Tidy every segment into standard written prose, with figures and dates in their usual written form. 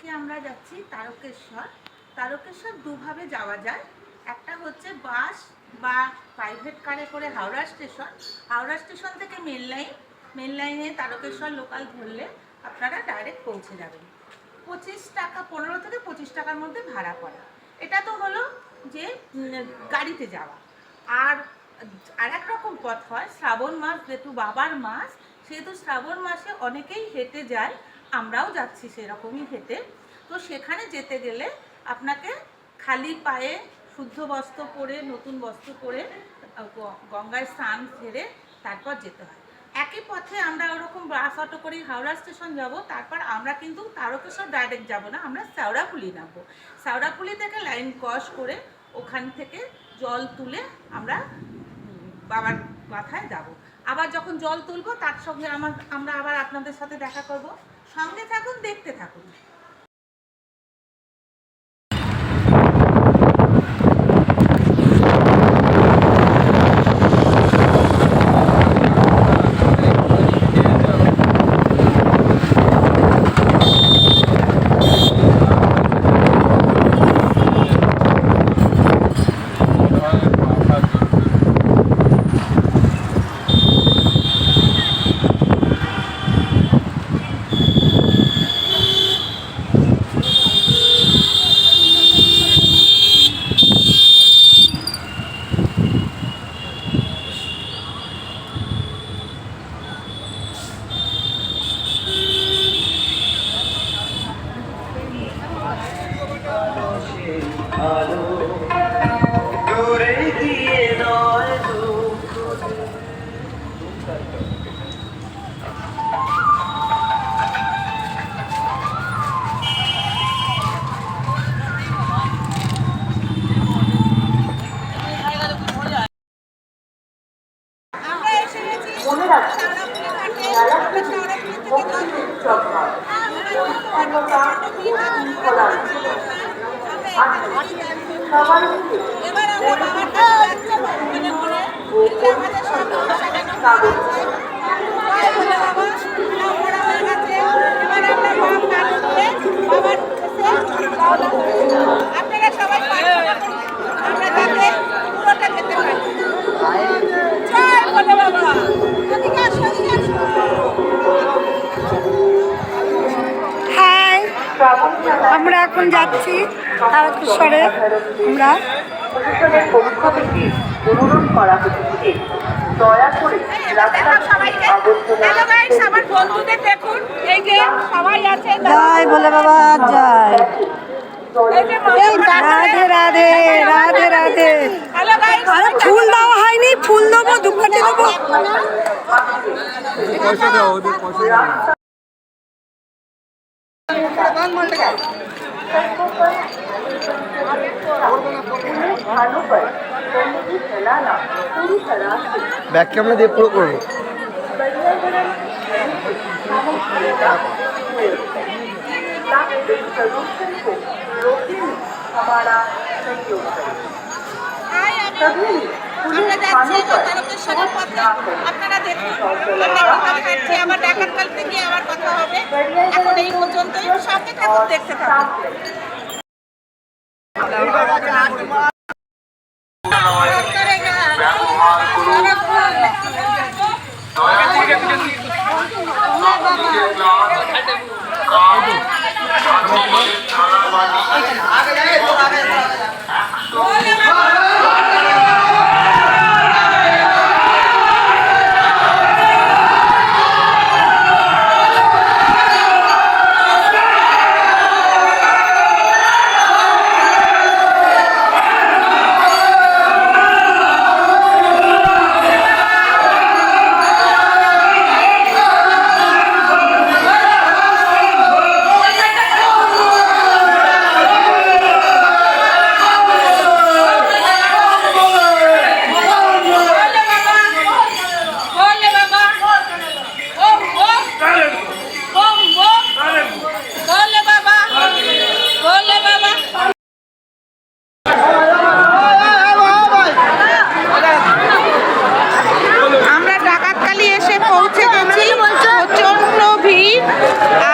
আজকে আমরা যাচ্ছি তারকেশ্বর। তারকেশ্বর দুভাবে যাওয়া যায়, একটা হচ্ছে বাস বা প্রাইভেট কারে করে হাওড়া স্টেশন থেকে মেন লাইনে তারকেশ্বর লোকাল ধরলে আপনারা ডাইরেক্ট পৌঁছে যাবেন। 25 টাকা, 15 থেকে 25 টাকার মধ্যে ভাড়া পড়ে। এটা তো হলো যে গাড়িতে যাওয়া। আর এক রকম পথ হয়, শ্রাবণ মাস যেহেতু বাবার মাস, সেহেতু শ্রাবণ মাসে অনেকেই হেঁটে যায়, আমরাও যাচ্ছি সেরকমই হেঁটে। তো সেখানে যেতে গেলে আপনাকে খালি পায়ে শুদ্ধ বস্ত্র পরে, নতুন বস্ত্র পরে গঙ্গায় স্নান সেরে তারপর যেতে হয়। একই পথে আমরা ওরকম বাস অটো করে হাওড়া স্টেশন যাব, তারপর আমরা কিন্তু তারকেশ্বর ডাইরেক্ট যাব না, আমরা শেওড়াফুলি নামবো। শেওড়াফুলি থেকে লাইন ক্রস করে ওখান থেকে জল তুলে আমরা বাবার মাথায় যাব। আবার যখন জল তুলবো তার সঙ্গে আমরা আবার আপনাদের সাথে দেখা করব। সঙ্গে থাকুন, দেখতে থাকুন। আমরা এখন যাচ্ছি তারকেশ্বরে। আমরা অনুরোধ করা হচ্ছে দয়া করে আমার বন্ধুদের দেখুন, এই যে সবাই আছে। জয় ভোলে বাবা, জয়। রাধে রাধে রাধে রাধে। আরে ফুল দেওয়া হয়নি, ফুল দেবো, ধূপকাঠি দেবো। बैक कैमरा দিয়ে পুরো করব। আপনারা দেখুন, আবার দেখার কাল থেকে আবার কথা হবে। এখন এই পর্যন্তই, সঙ্গে থাকুন, দেখতে থাকুন।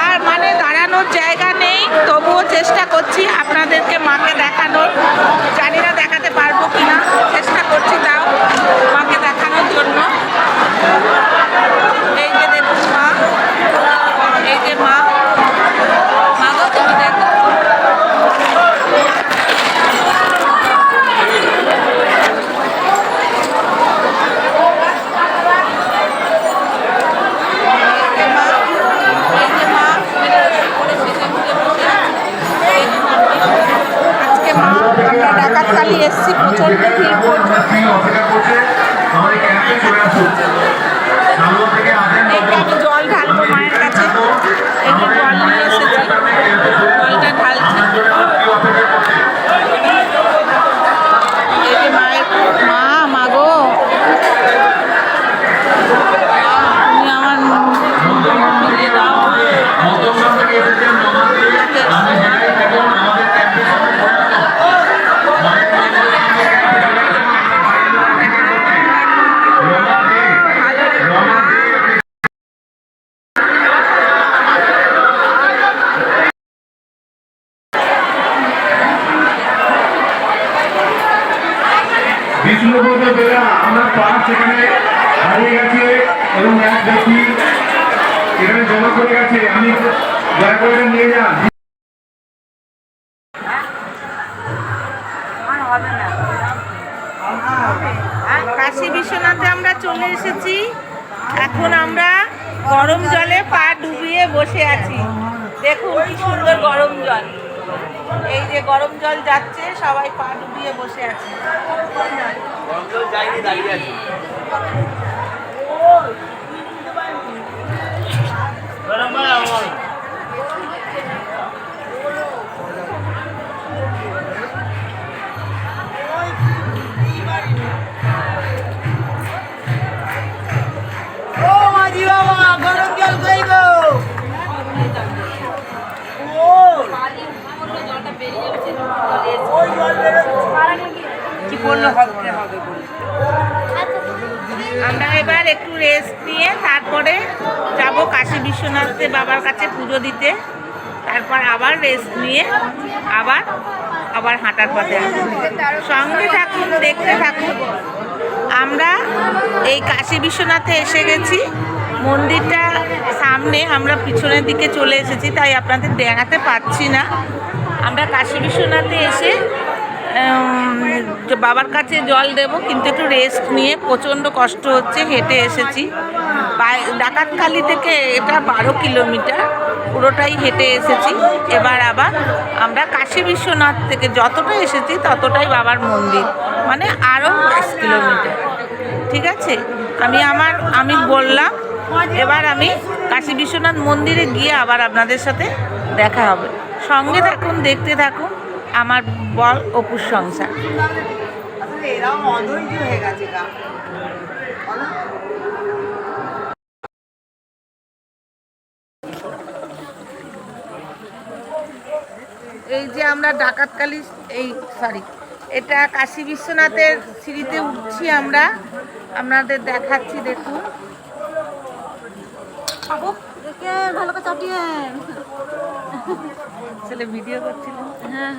আর মানে দাঁড়ানোর জায়গা নেই, তবু করছি আপনাদেরকে মাকে দেখানোর, জানি না দেখাতে পারবো কিনা, চেষ্টা করছি তাও মাকে দেখানোর জন্য। এই যে দেখুন মা, এই যে মা, মা গো তুমি দেখো। আজকে মা, আমরা ডাকাতকালী এসছি, প্রচন্ড ভিড় এই যে আমি জল ঢালবো মায়ের কাছে, এই যে জল নিয়ে এসেছি, জলটা ঢালছি। এই যে মায়ের মা, মা গো তুমি আমার মিলিয়ে দাও। বিষ্ণুপদ বেলা আমার পাশ এখানে হারিয়ে গেছে এবং এক ব্যক্তি এখানে জমা করে গেছে, আমি দয়া করে নিয়ে যান। কাশী বিশ্বনাথে আমরা চলে এসেছি। এখন আমরা গরম জলে পা ডুবিয়ে বসে আছি। দেখুন কি সুন্দর গরম জল, এই যে গরম জল যাচ্ছে, সবাই পা ডুবিয়ে বসে আছে। আমরা এবার একটু রেস্ট নিয়ে তারপরে যাব কাশী বিশ্বনাথে বাবার কাছে পুজো দিতে, তারপর আবার রেস্ট নিয়ে আবার হাঁটার পথে আসবো। সঙ্গে থাকুন, দেখতে থাকুন। আমরা এই কাশী বিশ্বনাথে এসে গেছি, মন্দিরটা সামনে, আমরা পিছনের দিকে চলে এসেছি, তাই আপনাদের দেখাতে পাচ্ছি না। আমরা কাশী বিশ্বনাথে এসে বাবার কাছে জল দেব, কিন্তু একটু রেস্ট নিয়ে, প্রচণ্ড কষ্ট হচ্ছে, হেঁটে এসেছি। ডাকাতকালী থেকে এটা 12 কিলোমিটার, পুরোটাই হেঁটে এসেছি। এবার আবার আমরা কাশী বিশ্বনাথ থেকে যতটা এসেছি ততটাই বাবার মন্দির, মানে আরও 5 কিলোমিটার। ঠিক আছে, আমি বললাম এবার আমি কাশী বিশ্বনাথ মন্দিরে গিয়ে আবার আপনাদের সাথে দেখা হবে। সঙ্গে থাকুন, দেখতে থাকুন আমার বল অপুর সংসার। এই যে আমরা ডাকাতকালী এটা কাশী বিশ্বনাথের সিঁড়িতে উঠছি আমরা, আপনাদের দেখাচ্ছি। দেখুন ভালো করে চাপিয়ে ছেলে ভিডিও করছিল। হ্যাঁ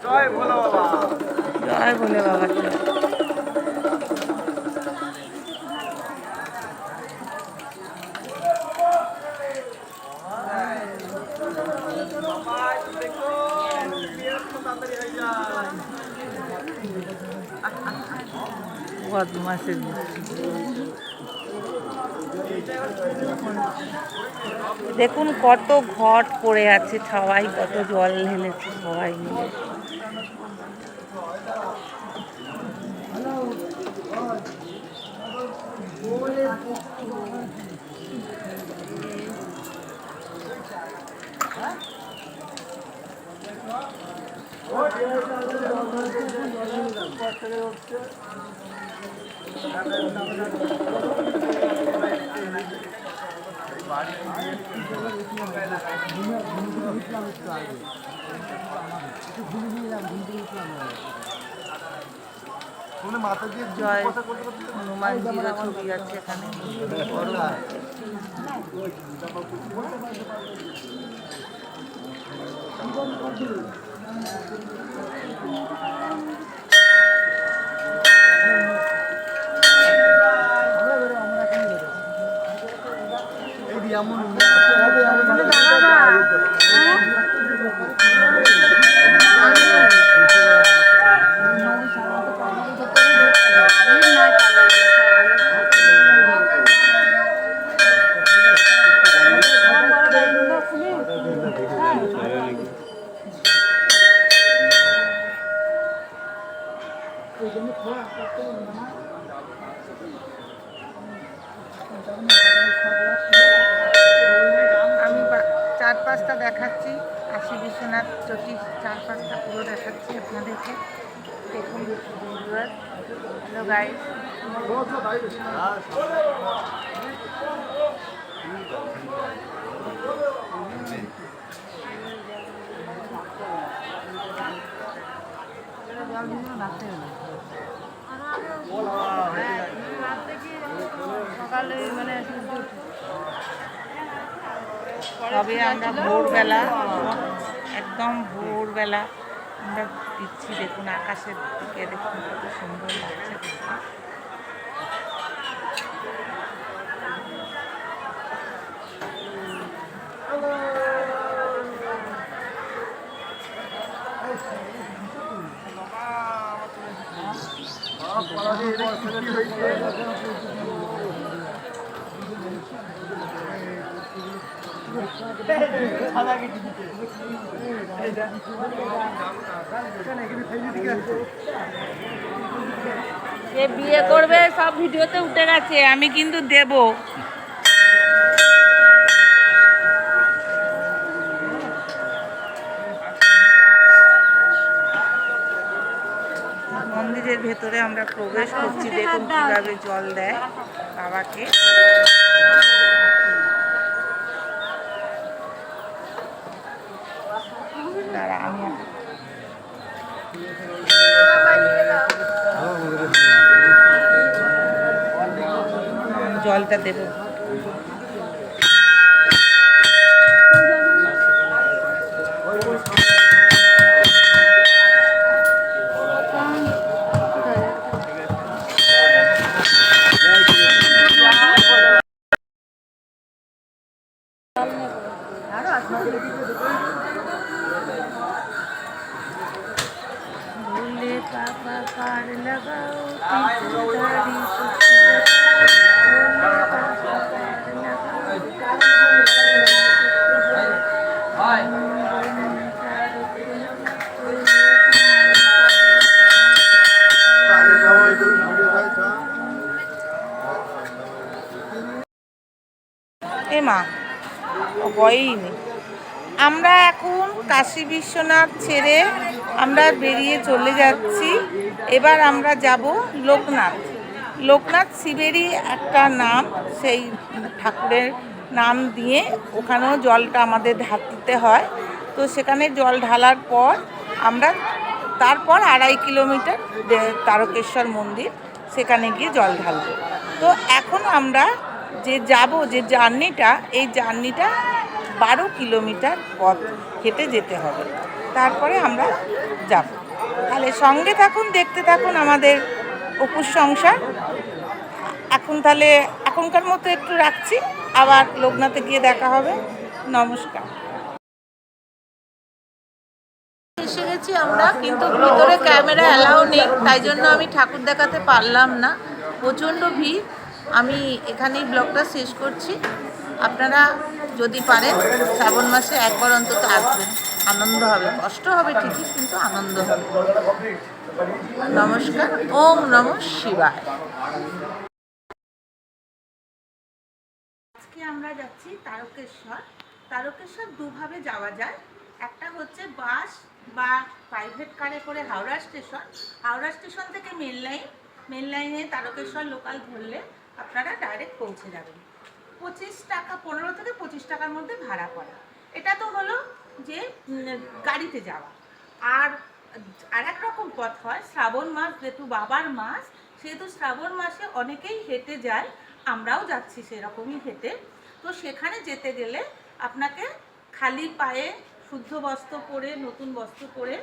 জয় ভোলে বাবা, জয় ভোলে বাবা। বদমাসের দেখুন কত ঘট পড়ে আছে, সবাই কত জল ঢেলেছে সবাই মিলে। জয় হনুমানজিরও ছবি আছে এখানে বড়। আমি 4-5টা দেখাচ্ছি, কাশী বিশ্বনাথ চটি 4-5টা পুরো দেখাচ্ছি আপনাদেরকে। দেখুন হ্যালো গাইস, তবে আমরা ভোরবেলা, একদম ভোরবেলা আমরা দিচ্ছি। দেখুন আকাশের দিকে, দেখুন কত সুন্দর লাগছে দেখতে। যে বিয়ে করবে সব ভিডিওতে উঠে গেছে, আমি কিন্তু দেব। মন্দিরের ভেতরে আমরা প্রবেশ করছি, দেখুন কিভাবে জল দেয় বাবাকে। দাঁড়া, আমি জলটা দেব। भोले बाबा पार लगाओ त्रिपुरारी মা হয়ইনি। আমরা এখন কাশী বিশ্বনাথ ছেড়ে আমরা বেরিয়ে চলে যাচ্ছি। এবার আমরা যাব লোকনাথ। লোকনাথ শিবেরই একটা নাম, সেই ঠাকুরের নাম দিয়ে ওখানেও জলটা আমাদের ঢালতে হয়। তো সেখানে জল ঢালার পর আমরা তারপর 2.5 কিলোমিটার তারকেশ্বর মন্দির, সেখানে গিয়ে জল ঢালব। তো এখন আমরা যে যাব, যে জার্নিটা, এই জার্নিটা 12 কিলোমিটার পথ হেঁটে যেতে হবে, তারপরে আমরা যাব। তাহলে সঙ্গে থাকুন, দেখতে থাকুন আমাদের অপুর সংসার। এখন তাহলে এখনকার মতো একটু রাখছি, আবার লোকনাথে গিয়ে দেখা হবে। নমস্কার। এসে গেছি আমরা, কিন্তু ভিতরে ক্যামেরা অ্যালাউ নেই, তাই জন্য আমি ঠাকুর দেখাতে পারলাম না। প্রচণ্ড ভিড়। আমি এখানেই ব্লগটা শেষ করছি। আপনারা যদি পারেন শ্রাবণ মাসে একবার অন্তত আসবেন, আনন্দ হবে, কষ্ট হবে ঠিকই কিন্তু আনন্দ হবে। নমস্কার। ওম নমঃ শিবায়। আজকে আমরা যাচ্ছি তারকেশ্বর। তারকেশ্বর দুভাবে যাওয়া যায়, একটা হচ্ছে বাস বা প্রাইভেট কারে করে হাওড়া স্টেশন থেকে মেন লাইনে তারকেশ্বর লোকাল ধরলে আপনারা ডাইরেক্ট পৌঁছে যাবেন। 25 টাকা, 15 থেকে 25 টাকার মধ্যে ভাড়া পড়ে। এটা তো হলো যে গাড়িতে যাওয়া। আর এক রকম পথ হয়, শ্রাবণ মাস যেহেতু বাবার মাস, সেহেতু শ্রাবণ মাসে অনেকেই হেঁটে যায়, আমরাও যাচ্ছি সেরকমই হেঁটে। তো সেখানে যেতে গেলে আপনাকে খালি পায়ে শুদ্ধ বস্ত্র পরে, নতুন বস্ত্র পরে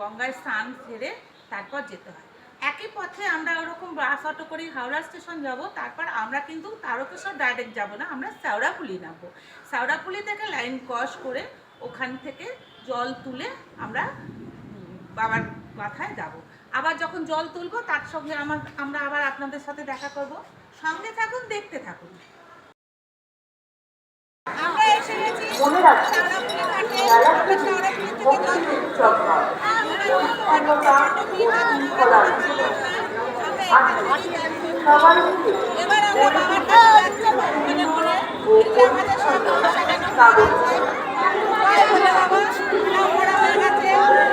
গঙ্গায় স্নান সেরে তারপর যেতে হয়। একই পথে আমরা ওরকম বাস অটো করে হাওড়া স্টেশন যাব, তারপর আমরা কিন্তু তারকেশ্বর ডাইরেক্ট যাব না, আমরা শেওড়াফুলি নামবো। শেওড়াফুলি থেকে লাইন ক্রস করে ওখান থেকে জল তুলে আমরা বাবার মাথায় যাব। আবার যখন জল তুলবো তার সঙ্গে আমরা আবার আপনাদের সাথে দেখা করব। সঙ্গে থাকুন, দেখতে থাকুন। আমরা এসে গেছি শেওড়াফুলি ঘাটে। আমরা শেওড়াফুলি থেকে জল তুলবো। এবার আমরা বাবার কাছে যাচ্ছি মনে করে, আমাদের সব সাজানো হয়ে গেছে, নাম পড়া হয়ে গেছে।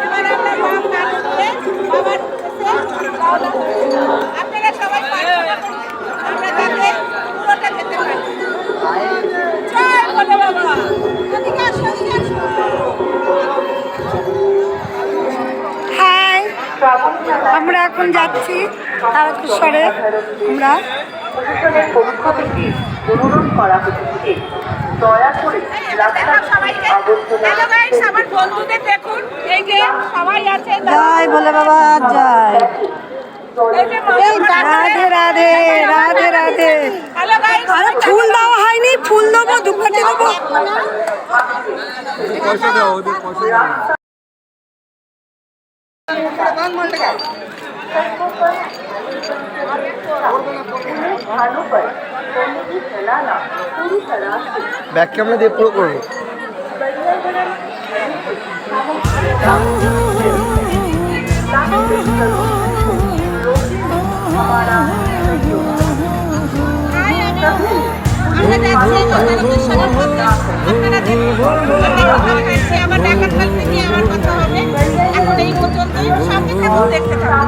এবার আমরা বাম গান তুলে বাবার আপনারা সবাই প্রার্থনা করুন আমরা যাতে পুরোটা যেতে পারি। জয় ভোলে বাবা। এদিকে আসো, এদিকে আসো। হাই, আমরা এখন যাচ্ছি তারকেশ্বরে। আমরা অনুরোধ করা হচ্ছে দয়া করে আমার বন্ধুদের দেখুন, এই যে সবাই আছে। জয় ভোলে বাবা জয়। রাধে রাধে রাধে রাধে। আরে ফুল দেওয়া হয়নি, ফুল দেবো, দুপাটি দেবো। ব্যাক ক্যামেরা দিয়ে পুরো করবো। আমরা যাচ্ছি তারকেশ্বরের মধ্যে। আপনারা দেখুন, আবার ডাকাতপাল থেকে আবার কথা হবে। এখন এই পর্যন্তই, সঙ্গে থাকুন, দেখতে থাকুন।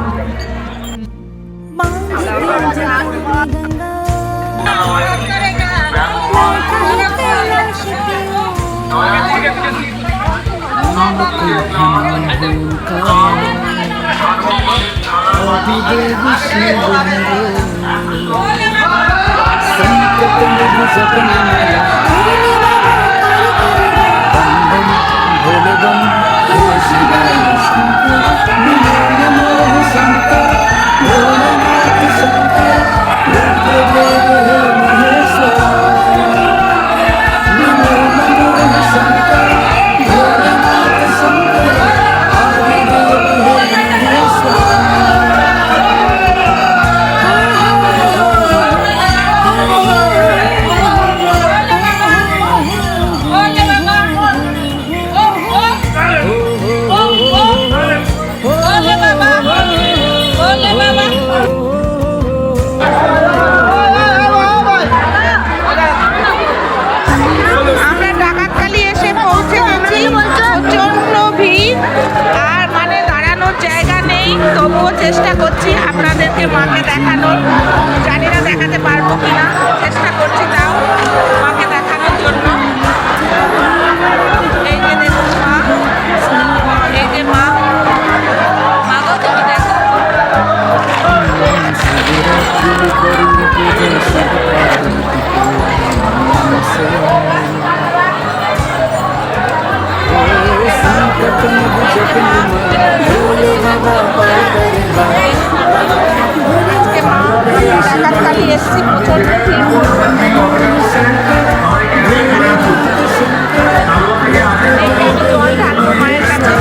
তবুও চেষ্টা করছি আপনাদেরকে মাকে দেখানোর। জানি না দেখাতে পারবো কিনা, চেষ্টা করছি তাও মাকে দেখানোর জন্য। এই যে দেখুন মা, এই যে মা, মাগো তুমি দেখো। ডাকাতকালী এসছি, প্রচন্ড মায়ের কাছে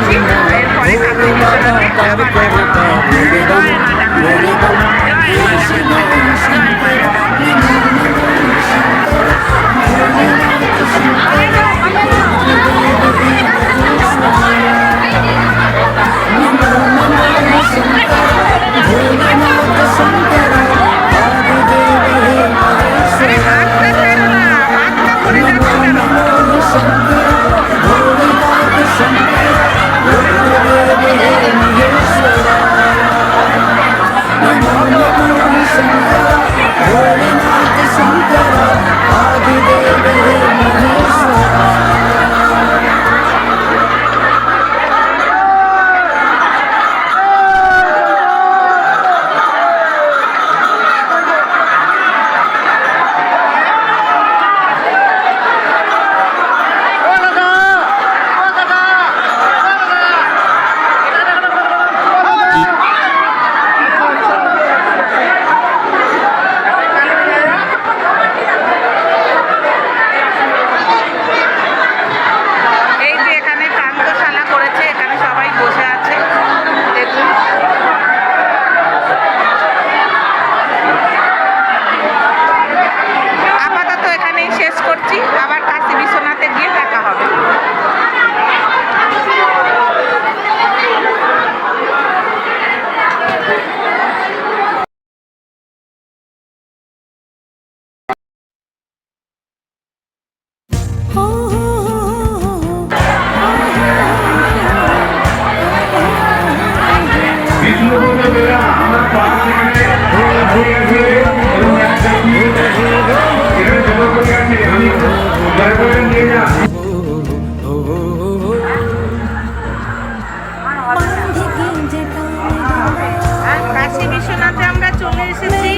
যাচ্ছি, এরপরে কাশী বিশ্বনাথে আবার যাবো। জয় মা ডাকাতারি, জয় মা ডাকাতারি, জয় মা ডাকাতারি। আরে হাতটা ছাড়ো না, হাতটা পড়ে যাচ্ছে কেন? এই যে এখানে প্রান্তশালা করেছে, এখানে সবাই বসে আছে, দেখুন। আপাতত এখানেই শেষ করছি, আবার কাশী বিশ্বনাথে গিয়ে দেখা হবে। বিষ্ণুপদ বেলা আমার পা সেখানে হারিয়ে গেছে এবং এক ব্যক্তি এখানে জমা করে গেছে। আমি দয়া করে নিয়ে যান। কাশী বিশ্বনাথে আমরা চলে এসেছি,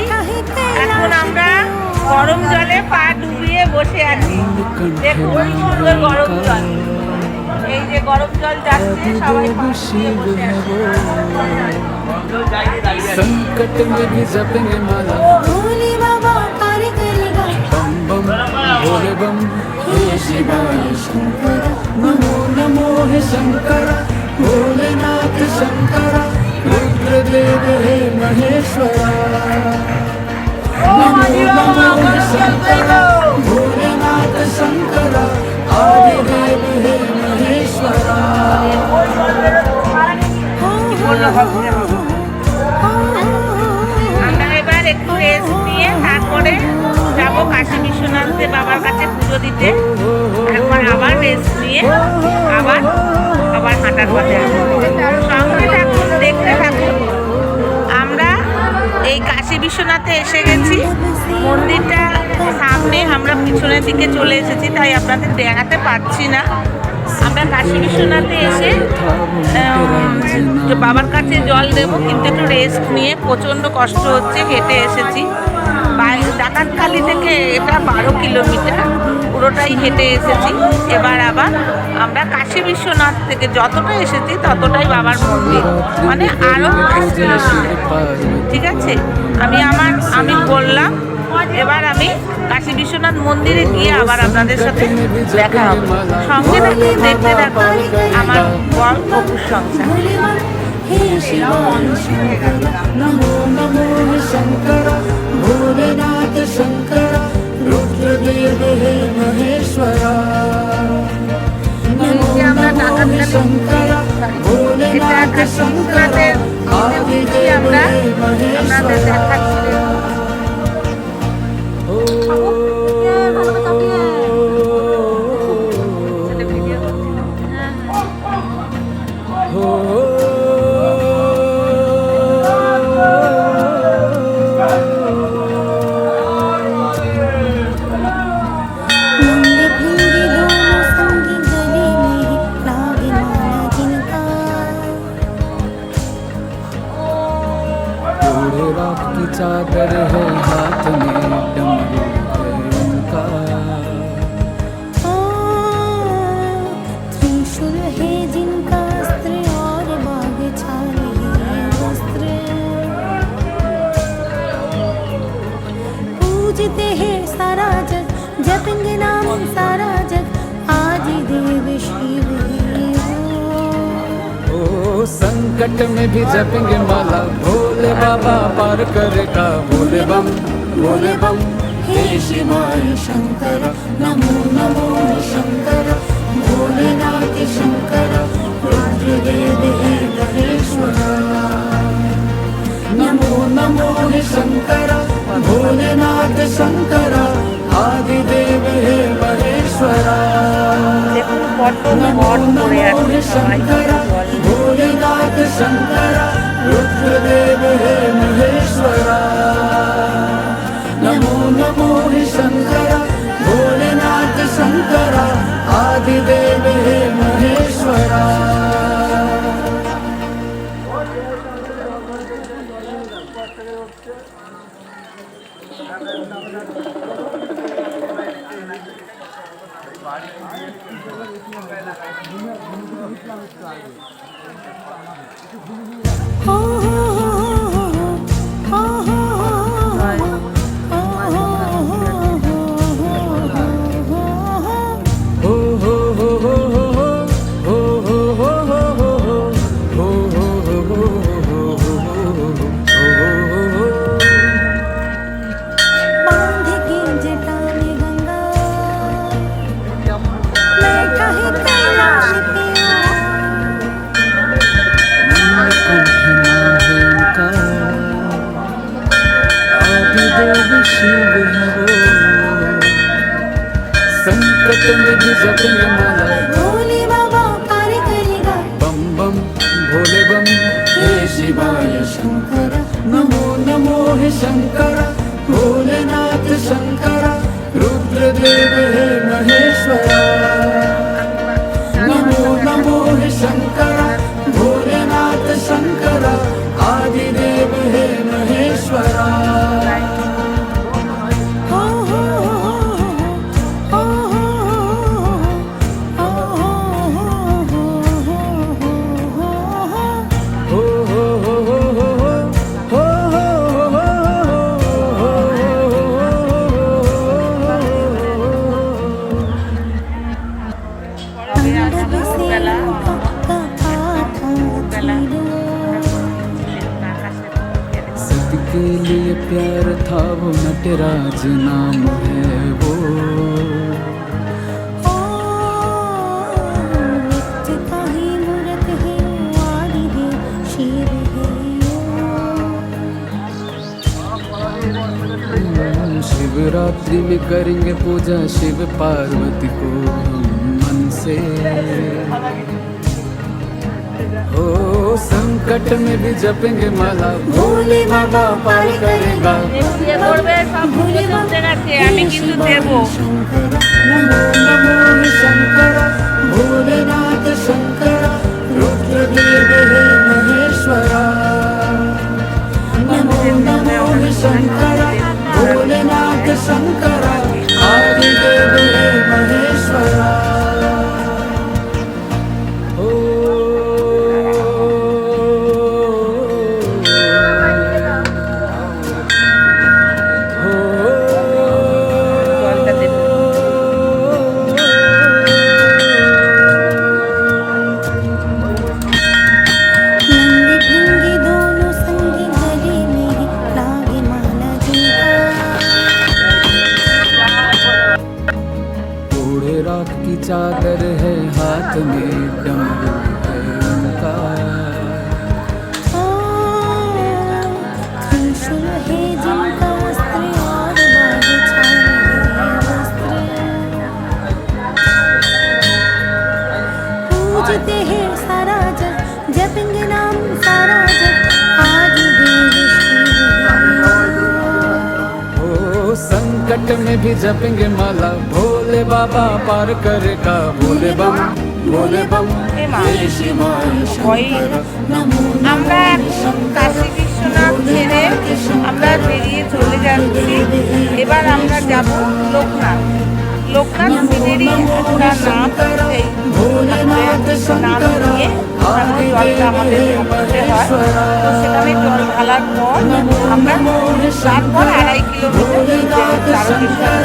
এখন আমরা গরম জলে পা ডুবিয়ে বসে আছি। দেখুন কি সুন্দর গরম জল, এই যে গরম জল যাচ্ছে, সবাই পা ডুবিয়ে বসে আছে। संकट में भी जपेंगे माला भोले बाबा कार्य करेगा बम बम भोले बम हे शिवाय शंकर नमो नमो हे शंकर भोलेनाथ शंकर रुद्रदेव हे महेश्वरा नमो नमो हे शंकर भोलेनाथ शंकर आदिदेव हे महेश्वरा আমরা এবার একটু রেস্ট নিয়ে তারপরে যাবো কাশী বিশ্বনাথে বাবার কাছে পুজো দিতে। একবার আবার রেস্ট নিয়ে আবার আবার হাঁটার পথে আসবো। সঙ্গে থাকুন, দেখতে থাকুন। আমরা এই কাশী বিশ্বনাথে এসে গেছি, মন্দিরটা সামনে, আমরা পিছনের দিকে চলে এসেছি, তাই আপনাদের দেখাতে পারছি না। আমরা কাশী বিশ্বনাথে এসে বাবার কাছে জল দেবো, কিন্তু একটু রেস্ট নিয়ে, প্রচণ্ড কষ্ট হচ্ছে, হেঁটে এসেছি। ডাকাতখালি থেকে এটা 12 কিলোমিটার, পুরোটাই হেঁটে এসেছি। এবার আবার আমরা কাশী বিশ্বনাথ থেকে যতটা এসেছি ততটাই বাবার মন্দির, মানে আরও ঠিক আছে। আমি বললাম এবার আমি কাশী বিশ্বনাথ মন্দিরে গিয়ে আবার আপনাদের সাথে দেখা হবে। সঙ্গে থাকুন, দেখতে থাকুন আমার বর অপুর সংসার। हे शिवाय शंकर नमो नमो हे शंकर भोलेनाथ शंकर रुद्रदेव हे महेश्वरा नमो नमो हे शंकर भोलेनाथ शंकर आदिदेव हे महेश्वरा चादर है हाथ में डमरू है उनका त्रिशूल है जिनका अस्त्र और बाग छाले है वस्त्र पूजते हैं सारा जग जपेंगे नाम सारा जग आदिदेव शिव है वो। संकट में भी जपेंगे माला भोले बाबा पार करेगा भोले बम हे शिवाय शंकर नमो नमो शंकर भोलेनाथ शंकर रुद्रदेव हे महेश्वर नमो नमो हे शंकर भोलेनाथ शंकर आदिदेव हे महेश्वरा দেখুন কত ঘট পড়ে আছে সবাই भोलेनाथ शंकर रुद्रदेव हे महेश्वरा नमो नमो हे शंकर भोलेनाथ शंकर आदिदेव हे महेश्वरा बांध के जटा में गंगा बैठा है कैलाश पे आदिदेव शिव है वो संकट में भी जपेंगे माला भोले बाबा पार करेगा बम बम भोले बम हे शिवाय शंकर नमो नमो हे शंकर भोलेनाथ शंकर रुद्रदेव हे महेश्वरा नमो नमो हे शंकर भोलेनाथ शंकर आदिदेव हे महेश्वरा हो हो हो सबके लिए प्यार था वो नटराज नाम है वो शिवरात्रि में करेंगे पूजा शिव पार्वती को हम मन से हो संकट में भी जपेंगे माला भोले बाबा पार करेगा বিয়ে করবে সব ভুলে চলতে গেছে আমি কিন্তু দেবো नमो नमो शंकर भोलेनाथ शंकर रुद्रदेव हे महेश्वरा नमो नमो शंकर भोलेनाथ शंकर आदिदेव हे महेश्वरा की चादर है हाथ में डमरू है उनका त्रिशूल है जिनका वस्त्र और बाग छाए वस्त्र पूजते हैं सारा जग जपेंगे नाम सारा जग आदिदेव ओ संकट में भी जपेंगे माला भोले बाबा पार करेगा भोले बम हे शिवाय शंकर नमो আমরা এখন কাশী বিশ্বনাথ ছেড়ে আমরা বেরিয়ে চলে যাচ্ছি। এবার আমরা যাব লোকনাথ। লোকনাথ শিবেরই একটা নাম, সেই নাম নিয়ে ওখানে জলটা আমাদের ঢালতে হয়। তো সেখানে জল ঢালার পর আমরা তারপর 2.5 কিলোমিটার তারকেশ্বর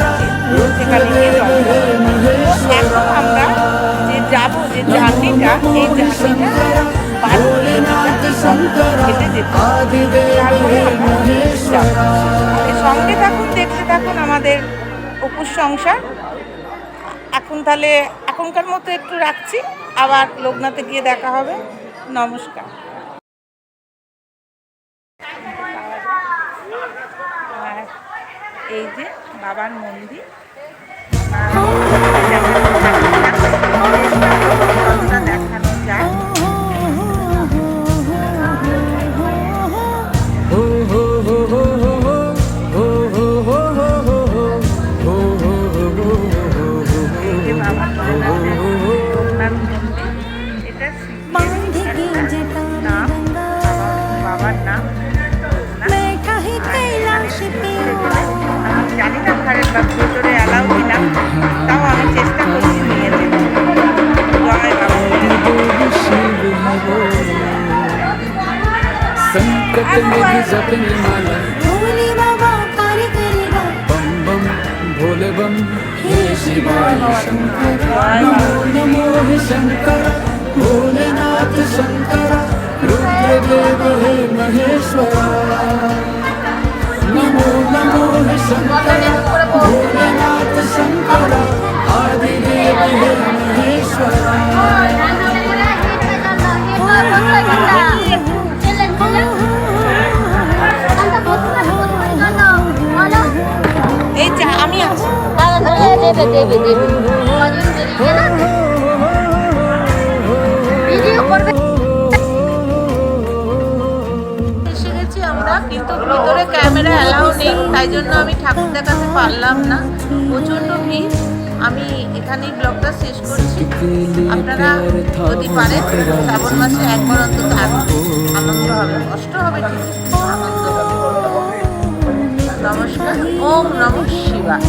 সেখানে গিয়ে জল ঢালবো। তো এখন আমরা যে যাবো, যে জার্নিটা, এই জার্নিটা भोलेनाथ शंकर आदिदेव हे महेश्वरा সঙ্গে থাকুন, দেখতে থাকুন আমাদের অপুর সংসার। এখন তাহলে এখনকার মতো একটু রাখছি, আবার লোকনাথে গিয়ে দেখা হবে। নমস্কার। আর এই যে বাবার মন্দির, দেখানো যায়। বাবার নাম জানি না ঘরের ভিতরে অ্যালাউ কিনা, তাও আমি চেষ্টা করছি নিয়ে যেতে। জয় বাবা। संकट में भी जपेंगे माला बम बम भोले बम हे शिवाय शंकर नमो नमो हे शंकर भोलेनाथ शंकर रुद्रदेव हे महेश्वरा नमो नमो हे शंकर भोलेनाथ शंकर आदिदेव हे महेश्वरा এই যা আমি আছি। এসে গেছি আমরা, কিন্তু ভিতরে ক্যামেরা অ্যালাউ নেই, তাই জন্য আমি ঠাকুর দেখাতে পারলাম না। প্রচণ্ড ভিড়। আমি এখানেই ব্লগটা শেষ করছি। আপনারা যদি পারেন শ্রাবণ মাসে একবার অন্তত আসুন, আনন্দ হবে, কষ্ট হবে ঠিক, আনন্দ হবে। নমস্কার। ওম নমঃ শিবায়।